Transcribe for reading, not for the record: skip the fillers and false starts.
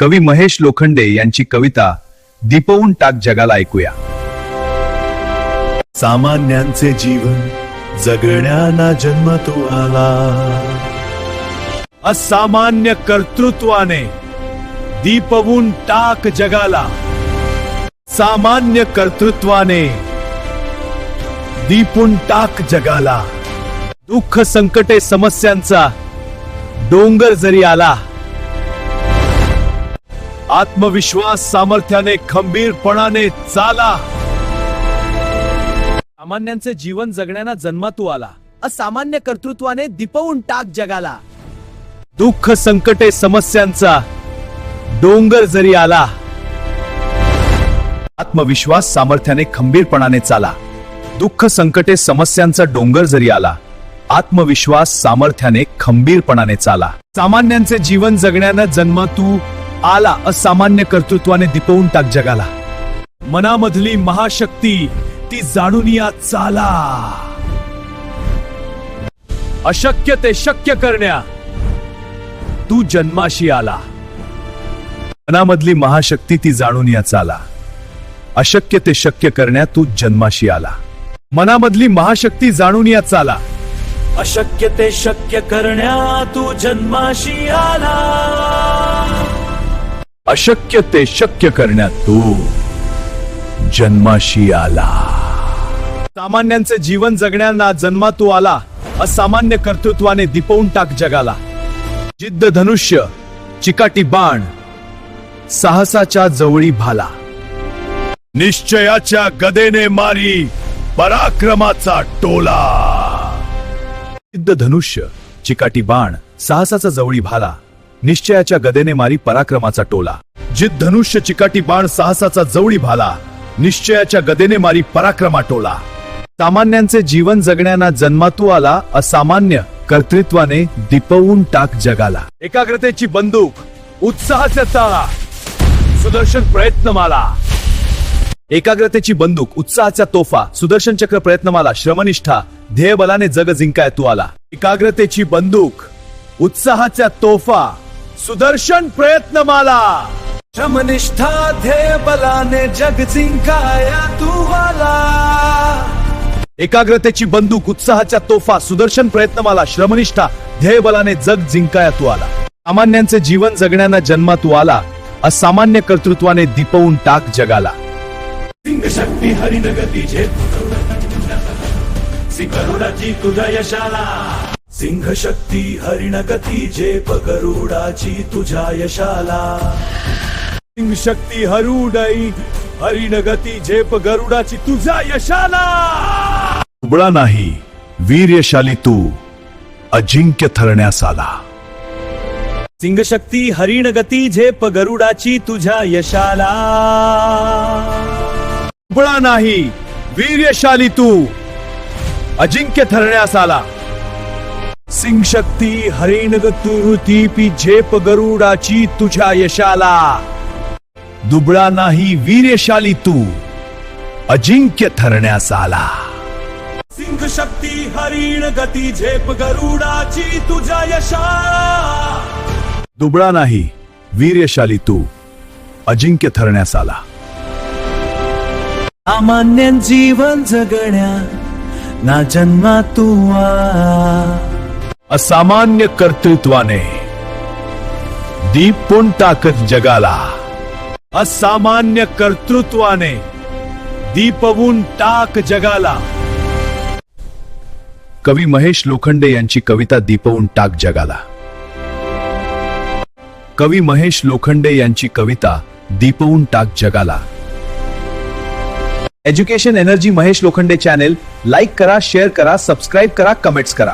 कवी महेश लोखंडे यांची कविता दीपवून टाक जगाला ऐकूया। सामान्यांचे जीवन जगण्याना जन्म तो आला, असामान्य कर्तृत्वाने दीपवून टाक जगाला। सामान्य कर्तृत्वाने दीपवून टाक जगाला। दुःख संकटे समस्यांचा डोंगर जरी आला, आत्मविश्वास सामर्थ्याने खंबीरपणाने चाला। सामान्यांचे जीवन जगण्याना जन्मा तू आला, असामान्य कर्तृत्वाने दीपवून टाक जगाला। दुःख संकटे समस्यांचा डोंगर जरी आला, आत्मविश्वास सामर्थ्याने खंबीरपणाने चाला। दुःख संकटे समस्यांचा डोंगर जरी आला, आत्मविश्वास सामर्थ्याने खंबीरपणाने चाला। सामान्यांचे जीवन जगण्याना जन्मा तू आला, असामान्य कर्तृत्वाने दीपवून टाक जगाला। मनामधली महाशक्ती ती जाणून या चाला। अशक्य ते शक्य करण्या तू जन्माशी आला। मनामधली महाशक्ती ती जाणून या चाला। अशक्य ते शक्य करण्या तू जन्माशी आला। मनामधली महाशक्ती जाणून या चाला। अशक्य ते शक्य करण्या तू जन्माशी आला। अशक्य ते शक्य करण्या तू जन्माशी आला। सामान्यांचे जीवन जगण्याना जन्मा तू आला, असामान्य कर्तृत्वाने दीपवून टाक जगाला। जिद्द धनुष्य चिकाटी बाण साहसाच्या जवळी भाला। निश्चयाच्या गदेने मारी पराक्रमाचा टोला। जिद्द धनुष्य चिकाटी बाण साहसाचा जवळी भाला, निश्चयाच्या गदेने मारी पराक्रमाचा टोला। जिद्द धनुष्य चिकाटी बाण साहसाचा जवळी भाला, निश्चयाच्या गदेने मारी पराक्रमा टोला। सामान्यांचे जीवन जगण्याना जन्मा तू आला, असामान्य कर्तृत्वाने दीपवून टाक जगाला। एकाग्रतेची बंदूक उत्साहाचा ताळा सुदर्शन प्रयत्नमाला। एकाग्रतेची बंदूक उत्साहाच्या तोफा सुदर्शन चक्र प्रयत्नमाला। श्रमनिष्ठा ध्येय बलाने जग जिंकाय तू आला। एकाग्रतेची बंदूक उत्साहाच्या तोफा सुदर्शन प्रयत्नमाला। श्रमनिष्ठा ध्येय बलाने जग जिंकाया तू आला। एकाग्रतेची बंदूक उत्साहाच्या तोफा सुदर्शन प्रयत्नमाला। श्रमनिष्ठा ध्येय बलाने जग जिंकाया तू आला। सामान्यांचे जीवन जगण्याना जन्मा तू आला, असामान्य कर्तृत्वाने दीपवून टाक जगाला। सिंह शक्ती हरिणगती झेप गरुडाची तुझ्या यशाला। सिंह शक्ती हरिणगती झेप गरुडाची तुझ्या यशाला। सिंह शक्ती हरिणगती झेप गरुडाची तुझ्या यशाला। दुबळा नाही वीर्यशाली तू अजिंक्य ठरण्यास आला। सिंह शक्ती हरिण गती झेप गरुडाची तुझ्या यशाला। दुबळा नाही वीर्यशाली तू अजिंक्य ठरण्यास आला। सिंह शक्ती हरिणगती झेप गरुडाची तुझ्या यशाला। दुबळा नाही वीर्यशाली तू अजिंक्य ठरण्यास आला। सिंह शक्ती हरिण गती झेप गरुडाची तुझ्या यशाला। दुबळा नाही वीर्यशाली तू अजिंक्य ठरण्यास आला। सामान्य जीवन जगण्या ना जन्मा तू आला, असामान्य कर्तृत्वाने दीपवून टाक जगाला। असामान्य कर्तृत्वाने दीपवून टाक जगाला। कवी महेश लोखंडे यांची कविता दीपवून टाक जगाला। कवी महेश लोखंडे यांची कविता दीपवून टाक जगाला। Education energy Mahesh Lokhande channel like करा, शेअर करा, सबस्क्राईब करा, कमेंट्स करा।